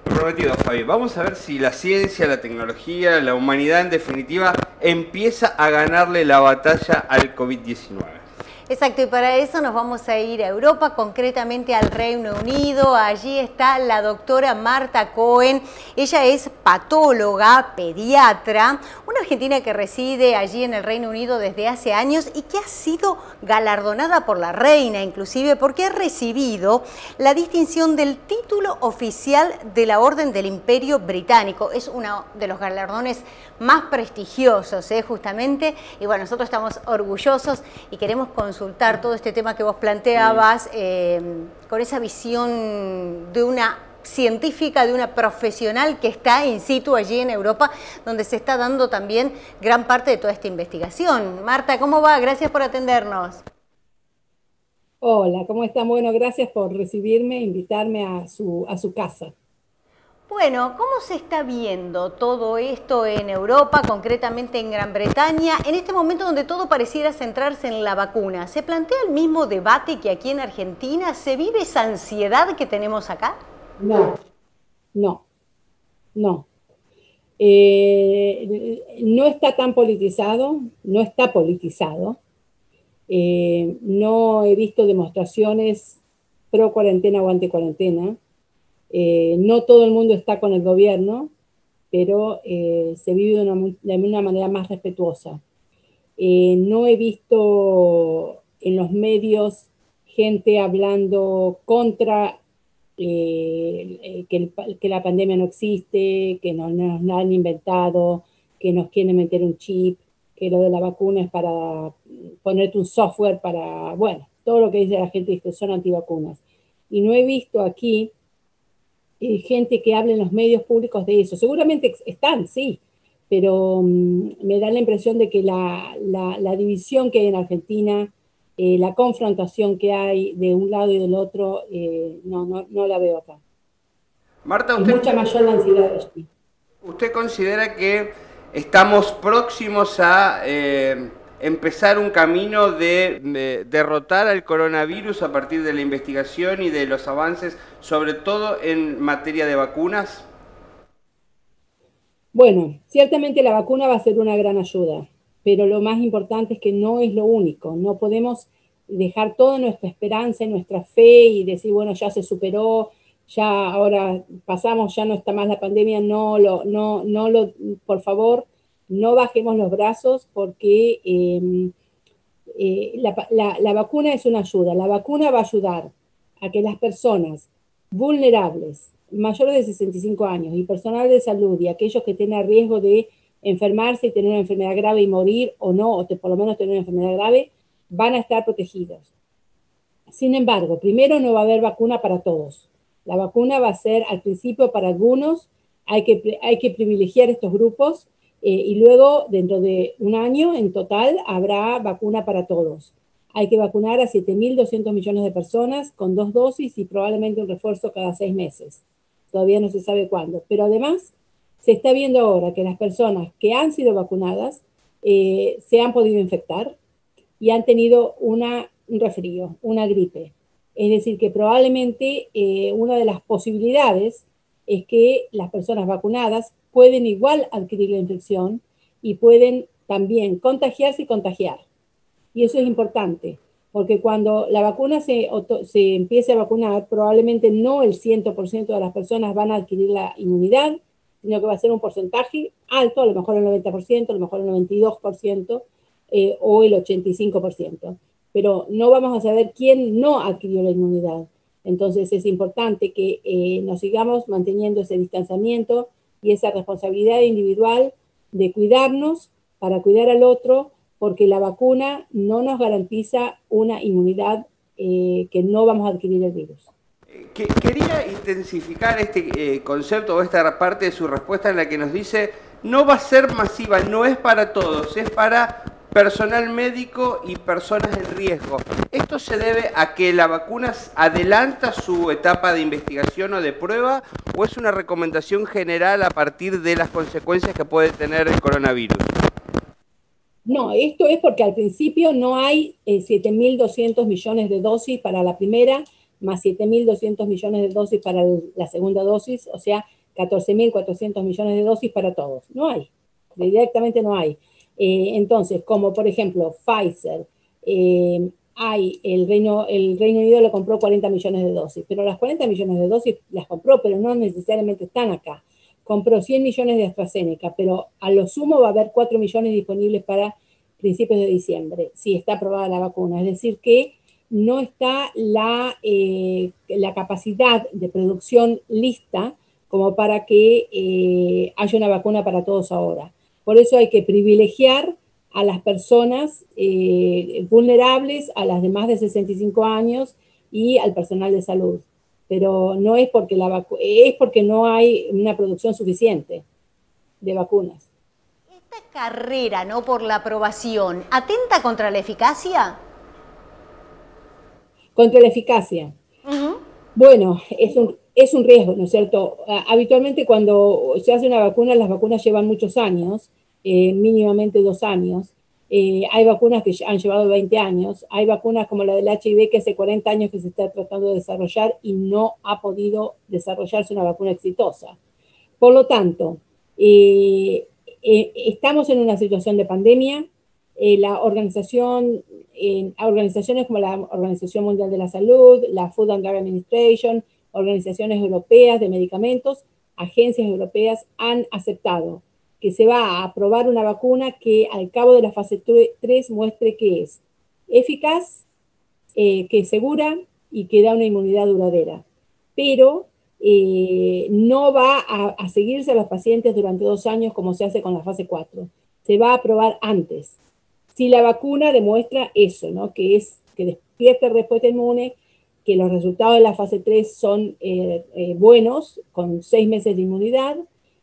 Prometido, Fabi. Vamos a ver si la ciencia, la tecnología, la humanidad en definitiva empieza a ganarle la batalla al COVID-19. Exacto, y para eso nos vamos a ir a Europa, concretamente al Reino Unido. Allí está la doctora Marta Cohen. Ella es patóloga, pediatra, una argentina que reside allí en el Reino Unido desde hace años y que ha sido galardonada por la reina, inclusive porque ha recibido la distinción del título oficial de la Orden del Imperio Británico. Es uno de los galardones más prestigiosos, justamente. Y bueno, nosotros estamos orgullosos y queremos consultar todo este tema que vos planteabas con esa visión de una científica, de una profesional que está in situ allí en Europa, donde se está dando también gran parte de toda esta investigación. Marta, ¿cómo va? Gracias por atendernos. Hola, ¿cómo están? Bueno, gracias por recibirme, invitarme a su casa. Bueno, ¿cómo se está viendo todo esto en Europa, concretamente en Gran Bretaña, en este momento donde todo pareciera centrarse en la vacuna? ¿Se plantea el mismo debate que aquí en Argentina? ¿Se vive esa ansiedad que tenemos acá? No. No está tan politizado, no está politizado. No he visto demostraciones pro cuarentena o anti cuarentena. No todo el mundo está con el gobierno, pero se vive de una manera más respetuosa. No he visto en los medios gente hablando contra que la pandemia no existe, que nos la han inventado, que nos quieren meter un chip, que lo de la vacuna es para ponerte un software para, bueno, todo lo que dice la gente es que son antivacunas. Y no he visto aquí gente que hable en los medios públicos de eso. Seguramente están, sí, pero me da la impresión de que la división que hay en Argentina, la confrontación que hay de un lado y del otro, no la veo acá. Marta, es mucha mayor la ansiedad allí. ¿Usted considera que estamos próximos a empezar un camino de derrotar al coronavirus a partir de la investigación y de los avances, sobre todo en materia de vacunas? Bueno, ciertamente la vacuna va a ser una gran ayuda, pero lo más importante es que no es lo único. No podemos dejar toda nuestra esperanza y nuestra fe y decir, bueno, ya se superó, ya ahora pasamos, ya no está más la pandemia. Por favor, no bajemos los brazos porque la vacuna es una ayuda. La vacuna va a ayudar a que las personas vulnerables, mayores de 65 años y personal de salud y aquellos que tengan riesgo de enfermarse y tener una enfermedad grave y morir o no, o por lo menos tener una enfermedad grave, van a estar protegidos. Sin embargo, primero no va a haber vacuna para todos. La vacuna va a ser al principio para algunos, hay que privilegiar estos grupos y luego dentro de un año en total habrá vacuna para todos. Hay que vacunar a 7.200 millones de personas con 2 dosis y probablemente un refuerzo cada 6 meses. Todavía no se sabe cuándo. Pero además se está viendo ahora que las personas que han sido vacunadas se han podido infectar y han tenido un resfrío, una gripe. Es decir, que probablemente una de las posibilidades es que las personas vacunadas pueden igual adquirir la infección y pueden también contagiarse y contagiar. Y eso es importante, porque cuando la vacuna se empiece a vacunar, probablemente no el 100% de las personas van a adquirir la inmunidad, sino que va a ser un porcentaje alto, a lo mejor el 90%, a lo mejor el 92% o el 85%. Pero no vamos a saber quién no adquirió la inmunidad. Entonces es importante que nos sigamos manteniendo ese distanciamiento y esa responsabilidad individual de cuidarnos para cuidar al otro, porque la vacuna no nos garantiza una inmunidad que no vamos a adquirir el virus. Quería intensificar este concepto o esta parte de su respuesta en la que nos dice no va a ser masiva, no es para todos, es para personal médico y personas en riesgo. ¿Esto se debe a que la vacuna adelanta su etapa de investigación o de prueba o es una recomendación general a partir de las consecuencias que puede tener el coronavirus? No, esto es porque al principio no hay 7.200 millones de dosis para la primera, más 7.200 millones de dosis para la segunda dosis, o sea, 14.400 millones de dosis para todos. No hay, directamente no hay. Entonces, como por ejemplo Pfizer, el Reino Unido le compró 40 millones de dosis, pero las 40 millones de dosis las compró, pero no necesariamente están acá. Compró 100 millones de AstraZeneca, pero a lo sumo va a haber 4 millones disponibles para principios de diciembre, si está aprobada la vacuna. Es decir, que no está la capacidad de producción lista como para que haya una vacuna para todos ahora. Por eso hay que privilegiar a las personas vulnerables, a las de más de 65 años y al personal de salud. Pero no es porque es porque no hay una producción suficiente de vacunas. Esta carrera, ¿no?, por la aprobación, ¿atenta contra la eficacia? Contra la eficacia. Bueno, es un riesgo, ¿no es cierto? Habitualmente cuando se hace una vacuna, las vacunas llevan muchos años, mínimamente 2 años. Hay vacunas que han llevado 20 años, hay vacunas como la del HIV que hace 40 años que se está tratando de desarrollar y no ha podido desarrollarse una vacuna exitosa. Por lo tanto, estamos en una situación de pandemia. Organizaciones como la Organización Mundial de la Salud, la Food and Drug Administration, organizaciones europeas de medicamentos, agencias europeas han aceptado que se va a aprobar una vacuna que al cabo de la fase 3 muestre que es eficaz, que es segura y que da una inmunidad duradera. Pero no va a seguirse a los pacientes durante 2 años como se hace con la fase 4. Se va a aprobar antes. Si la vacuna demuestra eso, ¿no?, que despierta respuesta inmune, que los resultados de la fase 3 son buenos, con 6 meses de inmunidad,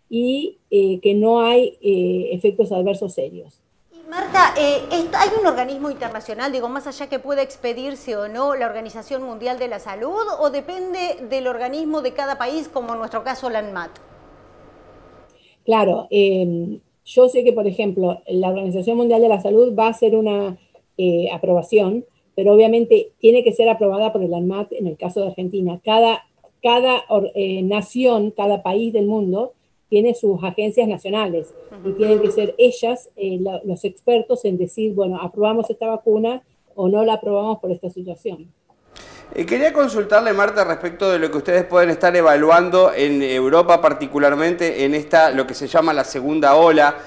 y que no hay efectos adversos serios. Y Marta, ¿hay un organismo internacional, digo, más allá que pueda expedirse o no la Organización Mundial de la Salud, o depende del organismo de cada país, como en nuestro caso la ANMAT? Claro, yo sé que, por ejemplo, la Organización Mundial de la Salud va a hacer una aprobación, pero obviamente tiene que ser aprobada por el ANMAT en el caso de Argentina. Cada nación, cada país del mundo tiene sus agencias nacionales y tienen que ser ellas los expertos en decir, bueno, aprobamos esta vacuna o no la aprobamos por esta situación. Quería consultarle, Marta, respecto de lo que ustedes pueden estar evaluando en Europa, particularmente en lo que se llama la segunda ola.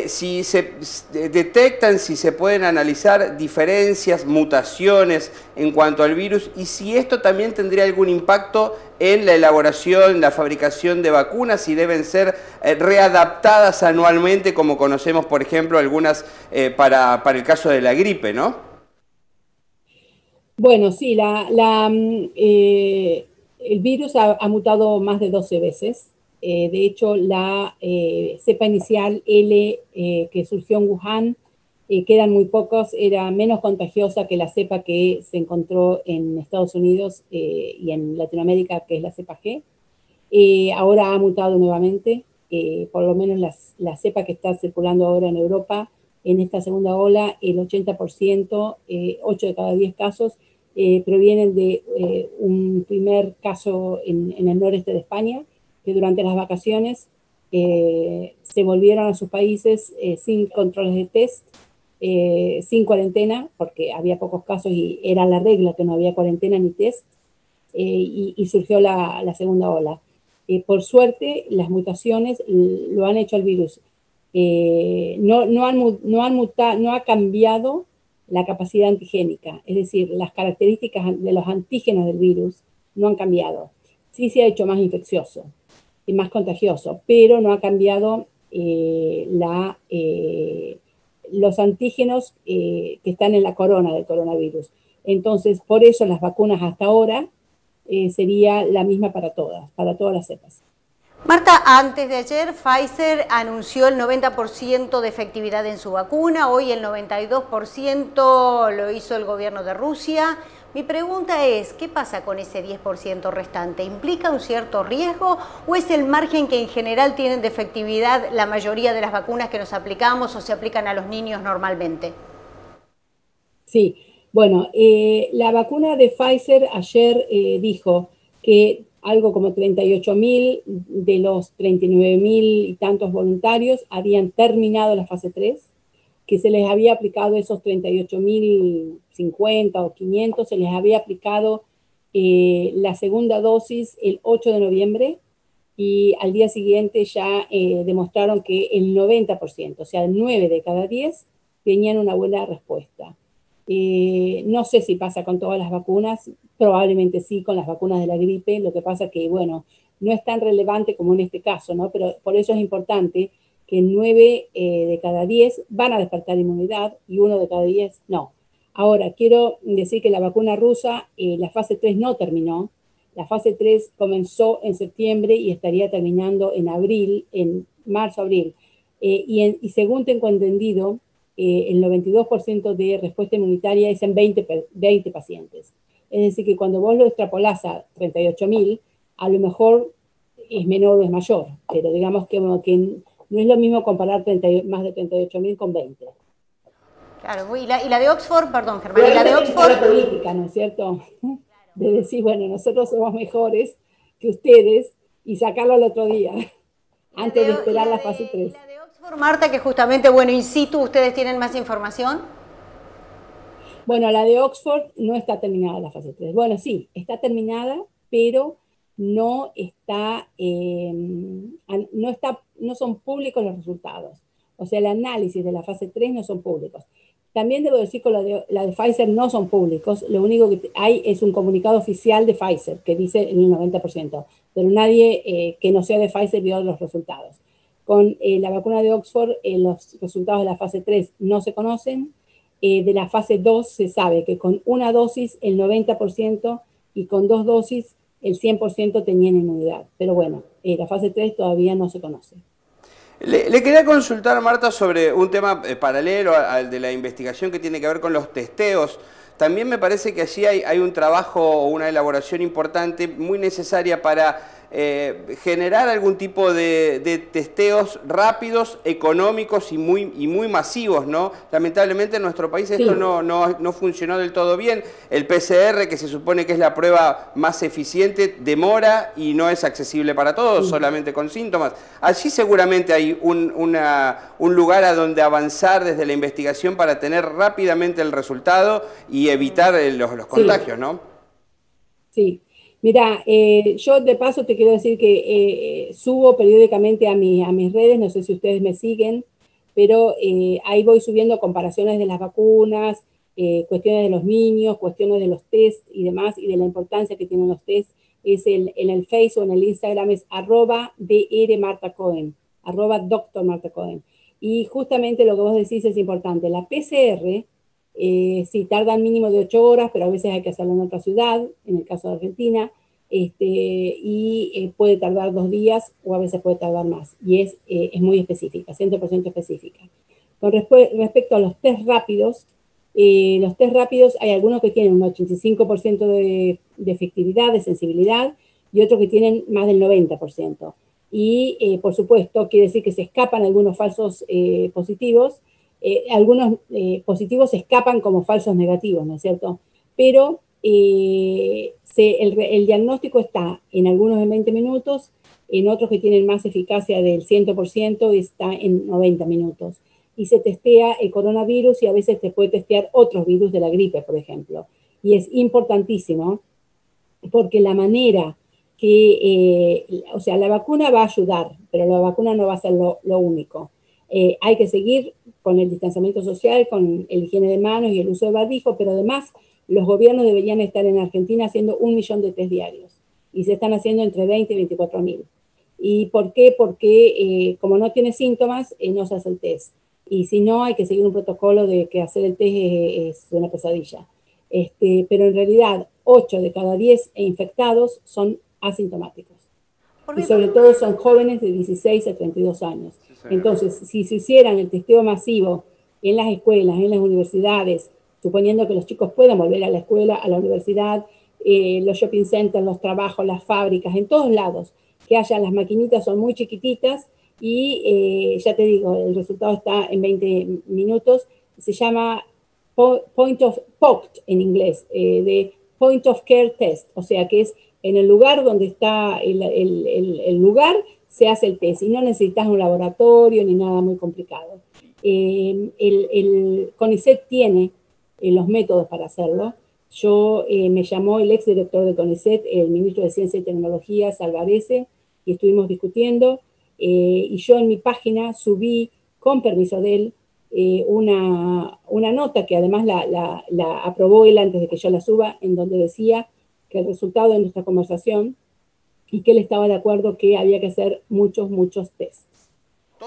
Si se detectan, si se pueden analizar diferencias, mutaciones en cuanto al virus, y si esto también tendría algún impacto en la elaboración, la fabricación de vacunas, si deben ser readaptadas anualmente, como conocemos, por ejemplo, algunas para el caso de la gripe, ¿no? Bueno, sí, el virus ha mutado más de 12 veces. De hecho, la cepa inicial L que surgió en Wuhan, quedan muy pocos, era menos contagiosa que la cepa que se encontró en Estados Unidos y en Latinoamérica, que es la cepa G. Ahora ha mutado nuevamente, por lo menos la cepa que está circulando ahora en Europa, en esta segunda ola, el 80%, 8 de cada 10 casos, provienen de un primer caso en el noreste de España, que durante las vacaciones se volvieron a sus países sin controles de test, sin cuarentena, porque había pocos casos y era la regla que no había cuarentena ni test, y surgió la segunda ola. Por suerte, las mutaciones lo han hecho al virus. No ha cambiado la capacidad antigénica, es decir, las características de los antígenos del virus no han cambiado. Sí se ha hecho más infeccioso y más contagioso, pero no ha cambiado los antígenos que están en la corona del coronavirus. Entonces, por eso las vacunas hasta ahora sería la misma para todas las cepas. Marta, antes de ayer Pfizer anunció el 90% de efectividad en su vacuna, hoy el 92% lo hizo el gobierno de Rusia. Mi pregunta es, ¿qué pasa con ese 10% restante? ¿Implica un cierto riesgo o es el margen que en general tienen de efectividad la mayoría de las vacunas que nos aplicamos o se aplican a los niños normalmente? Sí, bueno, la vacuna de Pfizer ayer dijo que algo como 38.000 de los 39.000 y tantos voluntarios habían terminado la fase 3, que se les había aplicado esos 38.050 o 500, se les había aplicado la segunda dosis el 8 de noviembre y al día siguiente ya demostraron que el 90%, o sea, 9 de cada 10, tenían una buena respuesta. No sé si pasa con todas las vacunas, probablemente sí con las vacunas de la gripe, lo que pasa que, bueno, no es tan relevante como en este caso, ¿no? Pero por eso es importante que 9 de cada 10 van a despertar inmunidad y 1 de cada 10 no. Ahora, quiero decir que la vacuna rusa, la fase 3 no terminó, la fase 3 comenzó en septiembre y estaría terminando en abril, en marzo-abril, y según tengo entendido, el 92% de respuesta inmunitaria es en 20 pacientes. Es decir, que cuando vos lo extrapolás a 38.000, a lo mejor es menor o es mayor, pero digamos que no es lo mismo comparar más de 38.000 con 20. Claro, y la de Oxford, perdón, Germán, y la de Oxford... Oxford... la política, ¿no es cierto? De decir, bueno, nosotros somos mejores que ustedes y sacarlo al otro día, antes de esperar la fase 3. ¿Y la de Oxford, Marta, que justamente, bueno, in situ, ustedes tienen más información? Bueno, la de Oxford no está terminada la fase 3. Bueno, sí, está terminada, pero no son públicos los resultados. O sea, el análisis de la fase 3 no son públicos. También debo decir que la de Pfizer no son públicos. Lo único que hay es un comunicado oficial de Pfizer que dice el 90%, pero nadie que no sea de Pfizer vio los resultados. Con la vacuna de Oxford, los resultados de la fase 3 no se conocen. De la fase 2 se sabe que con una dosis el 90% y con 2 dosis el 100% tenían inmunidad. Pero bueno, la fase 3 todavía no se conoce. Le quería consultar, Marta, sobre un tema paralelo al de la investigación que tiene que ver con los testeos. También me parece que allí hay un trabajo o una elaboración importante, muy necesaria para generar algún tipo de testeos rápidos, económicos y muy masivos, ¿no? Lamentablemente en nuestro país esto no funcionó del todo bien. El PCR, que se supone que es la prueba más eficiente, demora y no es accesible para todos, solamente con síntomas. Allí seguramente hay un lugar a donde avanzar desde la investigación para tener rápidamente el resultado y evitar los contagios, ¿no? Sí. Mira, yo de paso te quiero decir que subo periódicamente a mis redes, no sé si ustedes me siguen, pero ahí voy subiendo comparaciones de las vacunas, cuestiones de los niños, cuestiones de los test y demás, y de la importancia que tienen los test. Es en el Face o en el Instagram es @drmartacohen, @Dr. Marta Cohen. Y justamente lo que vos decís es importante. La PCR, sí, tardan mínimo de 8 horas, pero a veces hay que hacerlo en otra ciudad, en el caso de Argentina, y puede tardar 2 días o a veces puede tardar más. Y es muy específica, 100% específica. Con respecto a los test rápidos, hay algunos que tienen un 85% de efectividad, de sensibilidad, y otros que tienen más del 90%. Y, por supuesto, quiere decir que se escapan algunos falsos positivos. Algunos positivos escapan como falsos negativos, ¿no es cierto? Pero el diagnóstico está en algunos en 20 minutos, en otros que tienen más eficacia del 100% está en 90 minutos. Y se testea el coronavirus y a veces te puede testear otros virus de la gripe, por ejemplo. Y es importantísimo porque la manera o sea, la vacuna va a ayudar, pero la vacuna no va a ser lo único. Hay que seguir con el distanciamiento social, con el higiene de manos y el uso de barbijo, pero además los gobiernos deberían estar en Argentina haciendo 1 millón de test diarios y se están haciendo entre 20 y 24.000. ¿Y por qué? Porque como no tiene síntomas, no se hace el test. Y si no, hay que seguir un protocolo de que hacer el test es una pesadilla. Pero en realidad, 8 de cada 10 infectados son asintomáticos. y sobre todo son jóvenes de 16 a 32 años. Entonces, si se hicieran el testeo masivo en las escuelas, en las universidades, suponiendo que los chicos puedan volver a la escuela, a la universidad, los shopping centers, los trabajos, las fábricas, en todos lados, que haya las maquinitas, son muy chiquititas y ya te digo, el resultado está en 20 minutos, se llama POCT en inglés, de Point of Care Test, o sea que es en el lugar donde está el lugar, se hace el test y no necesitas un laboratorio ni nada muy complicado. El CONICET tiene los métodos para hacerlo. Me llamó el exdirector de CONICET, el ministro de Ciencia y Tecnología, Salvarese, y estuvimos discutiendo, y yo en mi página subí, con permiso de él, una nota que además la aprobó él antes de que yo la suba, en donde decía que el resultado de nuestra conversación y que él estaba de acuerdo que había que hacer muchos tests.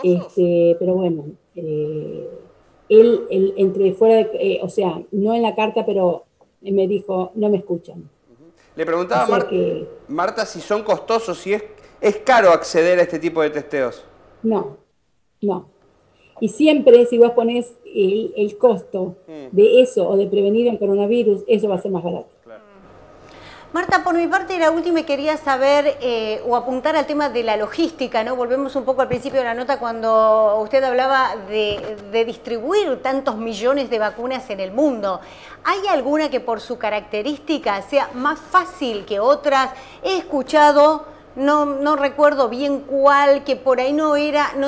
Pero bueno, él entre fuera, o sea, no en la carta, pero me dijo, no me escuchan. Le preguntaba a Marta si son costosos, si es caro acceder a este tipo de testeos. No. Y siempre, si vos ponés el costo de eso o de prevenir el coronavirus, eso va a ser más barato. Marta, por mi parte, la última quería saber o apuntar al tema de la logística, ¿no? Volvemos un poco al principio de la nota cuando usted hablaba de distribuir tantos millones de vacunas en el mundo. ¿Hay alguna que por su característica sea más fácil que otras? He escuchado, no recuerdo bien cuál, que por ahí no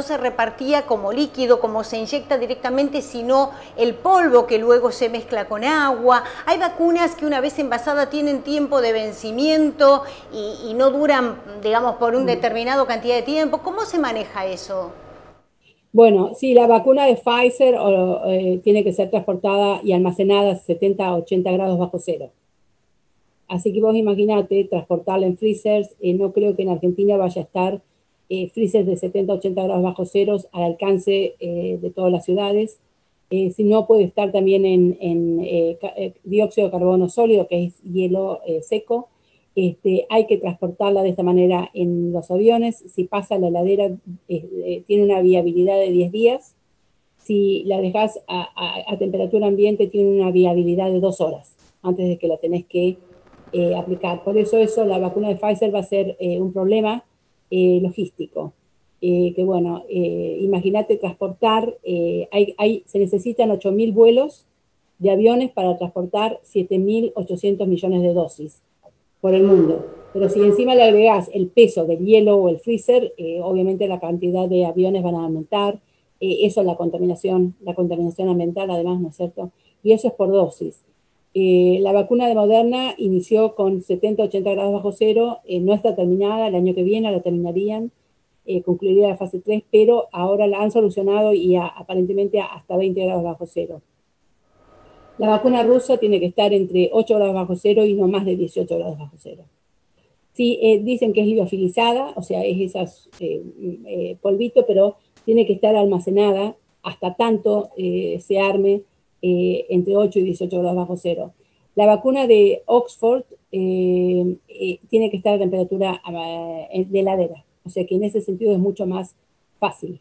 se repartía como líquido, como se inyecta directamente, sino el polvo que luego se mezcla con agua. Hay vacunas que una vez envasadas tienen tiempo de vencimiento y no duran, digamos, por un determinado cantidad de tiempo. ¿Cómo se maneja eso? Bueno, sí, la vacuna de Pfizer tiene que ser transportada y almacenada a 70 a 80 grados bajo cero. Así que vos imaginate transportarla en freezers, no creo que en Argentina vaya a estar freezers de 70 a 80 grados bajo ceros al alcance de todas las ciudades. Si no, puede estar también en dióxido de carbono sólido, que es hielo seco. Hay que transportarla de esta manera en los aviones. Si pasa la heladera, tiene una viabilidad de 10 días. Si la dejas a temperatura ambiente, tiene una viabilidad de 2 horas antes de que la tenés que aplicar. Por eso la vacuna de Pfizer va a ser un problema logístico. Que bueno, imagínate transportar, se necesitan 8.000 vuelos de aviones para transportar 7.800 millones de dosis por el mundo. Pero si encima le agregás el peso del hielo o el freezer, obviamente la cantidad de aviones van a aumentar. Eso es la contaminación ambiental, además, ¿no es cierto? Y eso es por dosis. La vacuna de Moderna inició con 70-80 grados bajo cero, no está terminada, el año que viene la terminarían, concluiría la fase 3, pero ahora la han solucionado y aparentemente hasta 20 grados bajo cero. La vacuna rusa tiene que estar entre 8 grados bajo cero y no más de 18 grados bajo cero. Sí, dicen que es liofilizada, o sea, es esas polvito, pero tiene que estar almacenada hasta tanto se arme entre 8 y 18 grados bajo cero. La vacuna de Oxford tiene que estar a temperatura de heladera, o sea que en ese sentido es mucho más fácil.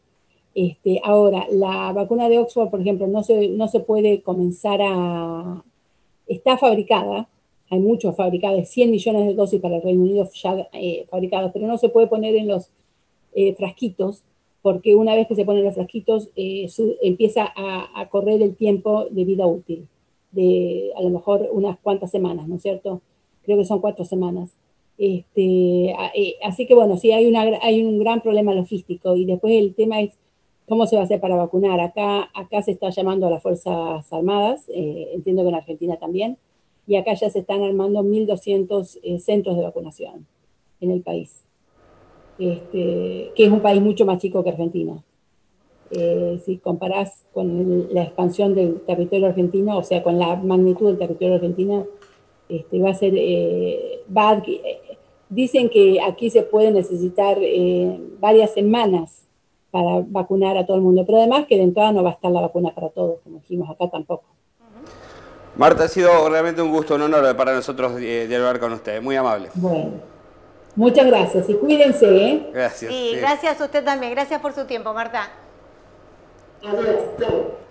Ahora, la vacuna de Oxford, por ejemplo, no se puede comenzar está fabricada, hay muchos fabricados, 100 millones de dosis para el Reino Unido ya fabricados, pero no se puede poner en los frasquitos, porque una vez que se ponen los frasquitos, empieza a correr el tiempo de vida útil, de a lo mejor unas cuantas semanas, ¿no es cierto? Creo que son 4 semanas. Así que bueno, sí hay un gran problema logístico, y después el tema es cómo se va a hacer para vacunar. Acá se está llamando a las Fuerzas Armadas, entiendo que en Argentina también, y acá ya se están armando 1.200 centros de vacunación en el país. Que es un país mucho más chico que Argentina. Si comparás con la expansión del territorio argentino, o sea, con la magnitud del territorio argentino, va a ser... dicen que aquí se puede necesitar varias semanas para vacunar a todo el mundo, pero además que de entrada no va a estar la vacuna para todos, como dijimos acá tampoco. Marta, ha sido realmente un gusto, un honor para nosotros dialogar con usted, muy amable. Bueno. Muchas gracias y cuídense, ¿eh? Gracias. Sí, sí. gracias a usted también. Gracias por su tiempo, Marta. Adiós. Chao.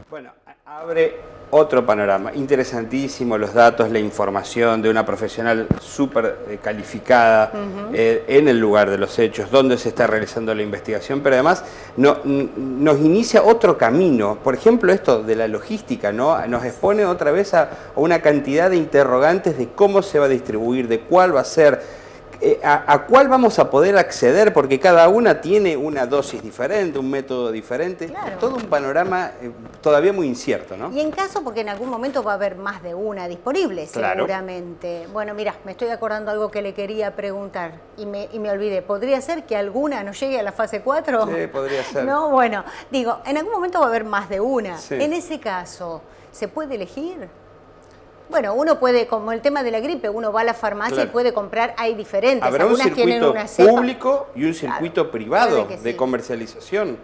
Bueno, abre otro panorama. Interesantísimo los datos, la información de una profesional súper calificada en el lugar de los hechos, donde se está realizando la investigación, pero además nos inicia otro camino. Por ejemplo, esto de la logística, ¿no? Nos expone otra vez a una cantidad de interrogantes de cómo se va a distribuir, de cuál va a ser. ¿A cuál vamos a poder acceder? Porque cada una tiene una dosis diferente, un método diferente. Claro. Todo un panorama todavía muy incierto, ¿no? Y en caso, porque en algún momento va a haber más de una disponible, Claro. seguramente. Bueno, mira, me estoy acordando algo que le quería preguntar y me olvidé. ¿Podría ser que alguna no llegue a la fase 4? Sí, podría ser. No, bueno, digo, en algún momento va a haber más de una. Sí. En ese caso, ¿se puede elegir? Bueno, uno puede, como el tema de la gripe, uno va a la farmacia Claro. y puede comprar, hay diferentes. Habrá un Algunas tienen circuito una cepa. público y un circuito privado puede que de sí. comercialización.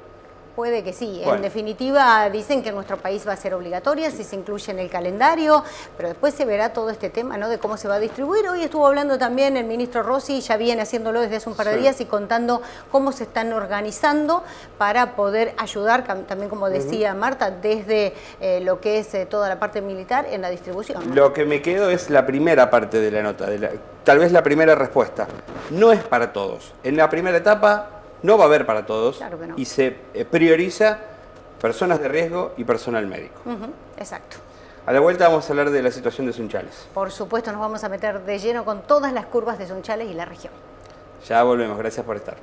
Puede que sí. Bueno. En definitiva, dicen que en nuestro país va a ser obligatoria si se incluye en el calendario, pero después se verá todo este tema, ¿no?, de cómo se va a distribuir. Hoy estuvo hablando también el ministro Rossi, ya viene haciéndolo desde hace un par de Sí. días y contando cómo se están organizando para poder ayudar, también como decía Marta, desde lo que es toda la parte militar en la distribución, ¿no? Lo que me quedo es la primera parte de la nota, tal vez la primera respuesta. No es para todos. En la primera etapa no va a haber para todos, Claro que no. y se prioriza personas de riesgo y personal médico. Exacto. A la vuelta vamos a hablar de la situación de Sunchales. Por supuesto, nos vamos a meter de lleno con todas las curvas de Sunchales y la región. Ya volvemos, gracias por estar.